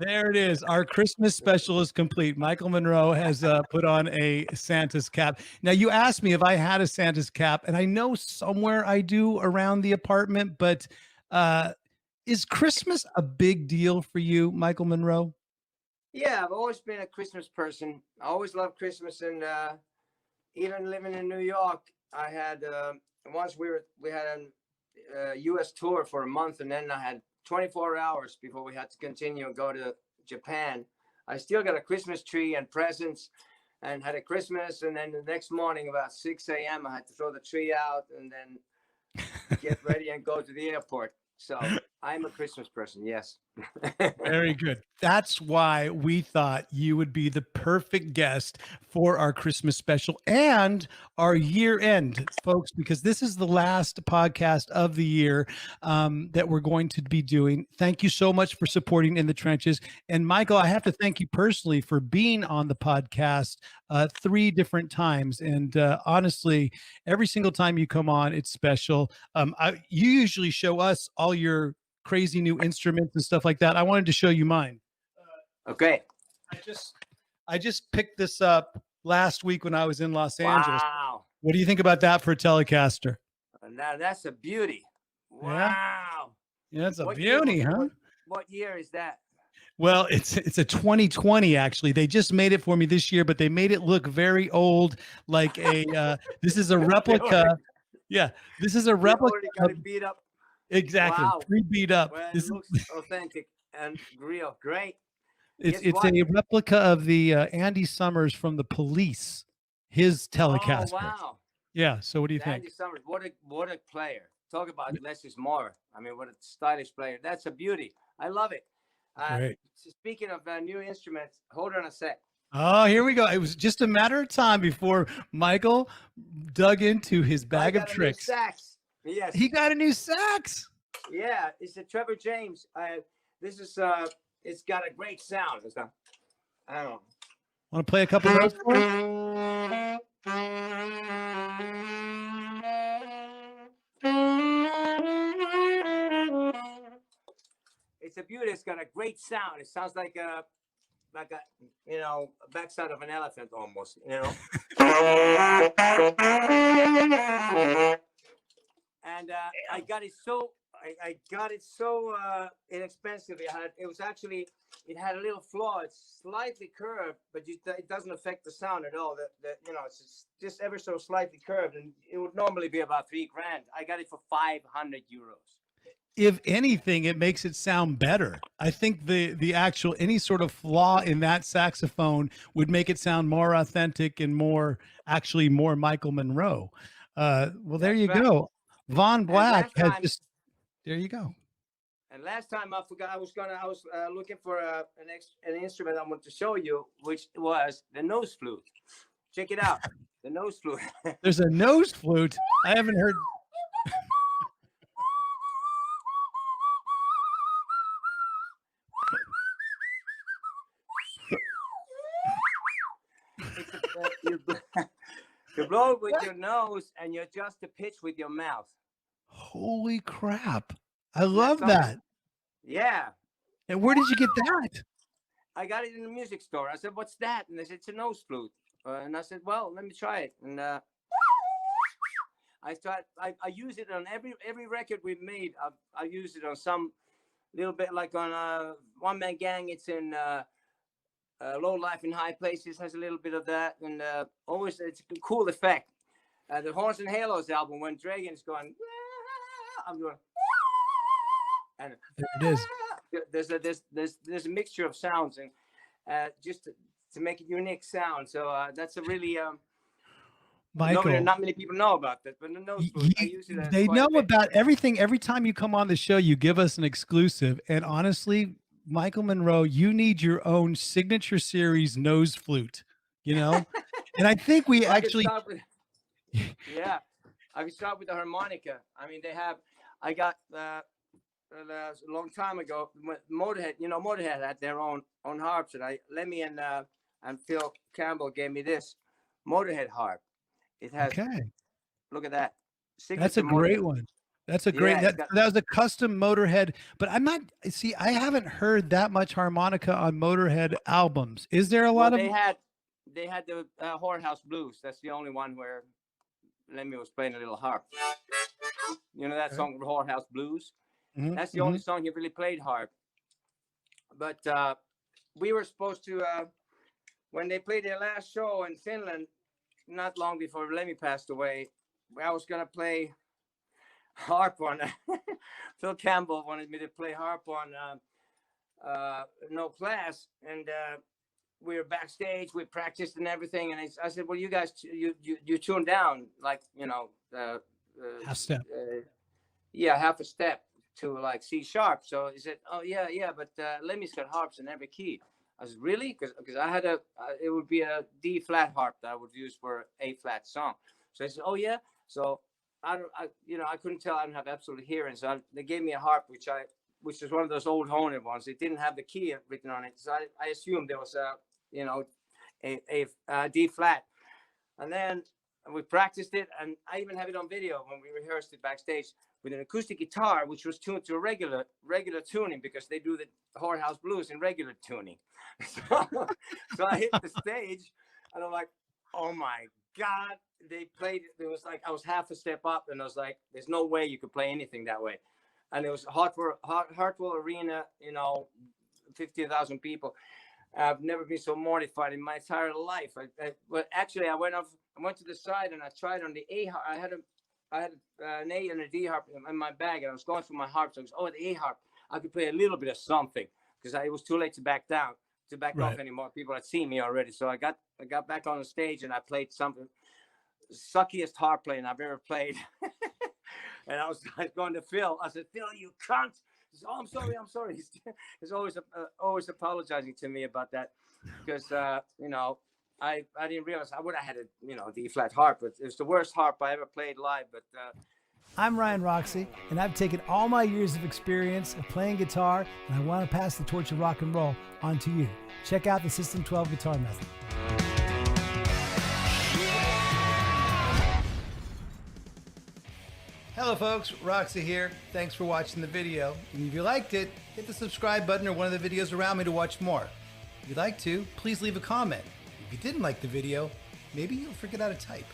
There it is. Our Christmas special is complete. Michael Monroe has put on a Santa's cap. Now, you asked me if I had a Santa's cap, and I know somewhere I do around the apartment, but is Christmas a big deal for you, Michael Monroe? Yeah, I've always been a Christmas person. I always loved Christmas, and even living in New York, I had once we had a U.S. tour for a month, and then I had 24 hours before we had to continue and go to Japan. I still got a Christmas tree and presents, and had a Christmas, and then the next morning about 6 a.m. I had to throw the tree out and then get ready and go to the airport. So I'm a Christmas person, yes. Very good. That's why we thought you would be the perfect guest for our Christmas special and our year end, folks, because this is the last podcast of the year that we're going to be doing. Thank you so much for supporting In the Trenches. And Michael, I have to thank you personally for being on the podcast 3 different times. And honestly, every single time you come on, it's special. You usually show us all your crazy new instruments and stuff like that. I wanted to show you mine. Okay. I just picked this up last week when I was in Los Angeles. Wow. What do you think about that for a Telecaster? Now that's a beauty. Wow. Yeah, it's a beauty, huh? What year is that? Well, it's a 2020 actually. They just made it for me this year, but they made it look very old, like a this is a replica. Yeah, this is a replica. Already got it beat up. Exactly. Wow. Pre-beat up. Well, This it looks authentic and real. Great. it's a replica of the Andy Summers from the Police, his Telecaster. Oh, wow. Yeah. So what do you think? Andy Summers, what a player. Talk about less is more. I mean, what a stylish player. That's a beauty. I love it. Great. Speaking of new instruments, hold on a sec. Oh, here we go. It was just a matter of time before Michael dug into his bag of tricks. Sax. Yes. He got a new sax. Yeah, it's a Trevor James. This is it's got a great sound. It's not, I don't know. Want to play a couple notes for us? It's a beauty. It's got a great sound. It sounds like a backside of an elephant almost, And I got it so inexpensively. It had a little flaw. It's slightly curved, but it doesn't affect the sound at all. It's just ever so slightly curved, and it would normally be about $3,000. I got it for 500 euros. If anything, it makes it sound better. I think the actual any sort of flaw in that saxophone would make it sound more authentic and more Michael Monroe. Well, there you go. Von Black has just. There you go. And last time I forgot, I was looking for an instrument I want to show you, which was the nose flute. Check it out, the nose flute. There's a nose flute. I haven't heard. You blow it with your nose and you adjust the pitch with your mouth. Holy crap. I love that. Yeah. And where did you get that? I got it in the music store. I said, "What's that?" And they said, "It's a nose flute." And I said, "Well, let me try it." And I use it on every record we've made. I use it on some little bit, like on One Man Gang. It's in Low Life in High Places, has a little bit of that, and always it's a cool effect. The Horns and Halos album, when Dragon's going, I'm going, and there it is. There's a mixture of sounds, and just to make a unique sound. So that's a really Michael, not many people know about that, but I use it. They know about everything. Every time you come on the show, you give us an exclusive, and honestly, Michael Monroe, you need your own signature series nose flute, and I think we actually. Yeah, I can start with the harmonica. I mean, I got a long time ago, Motorhead. Motorhead had their own harps, and Lemmy and Phil Campbell gave me this Motorhead harp. It has. Okay. Look at that. That's a great one. That's a great Yeah, that that was a custom Motorhead, but I'm not see, I haven't heard that much harmonica on Motorhead albums. Is there a well, lot of they had the Whorehouse Blues. That's the only one where Lemmy was playing a little harp. You know that Okay. song, Whorehouse Blues? Mhm, That's the only mhm. song he really played harp. But we were supposed to, when they played their last show in Finland, not long before Lemmy passed away, I was going to play harp on. Phil Campbell wanted me to play harp on No Class. And we were backstage, we practiced and everything. And I said, well, you guys, you tune down, like, you know, Half step. yeah, half a step to like C sharp. So he said, oh yeah, yeah, but Lemmy's got harps in every key. I said, really? Because I had it would be a D flat harp that I would use for A flat song. So I said, oh yeah. So I couldn't tell. I didn't have absolute hearing. So they gave me a harp, which is one of those old Honer ones. It didn't have the key written on it. So I assumed there was a D flat. And then we practiced it, and I even have it on video when we rehearsed it backstage with an acoustic guitar, which was tuned to a regular tuning, because they do the Whorehouse Blues in regular tuning. So I hit the stage, and I'm like, oh my God. They played, it was like I was half a step up, and I was like, there's no way you could play anything that way. And it was Hartwell Arena, 15,000 people. I've never been so mortified in my entire life. But actually, I went to the side and I tried on the A harp. I had an A and a D harp in my bag, and I was going through my harp. So I was, the A harp, I could play a little bit of something, because it was too late to back Right. off anymore. People had seen me already. So I got back on the stage and I played something, suckiest harp playing I've ever played. And I was going to Phil. I said, Phil, you cunt. He said, oh, I'm sorry. He's always apologizing to me about that, because I didn't realize I would have had a D flat harp, but it was the worst harp I ever played live. But I'm Ryan Roxie, and I've taken all my years of experience of playing guitar, and I want to pass the torch of rock and roll on to you. Check out the System 12 guitar method. Hello folks, Roxie here. Thanks for watching the video. And if you liked it, hit the subscribe button or one of the videos around me to watch more. If you'd like to, please leave a comment. If you didn't like the video, maybe you'll forget how to type.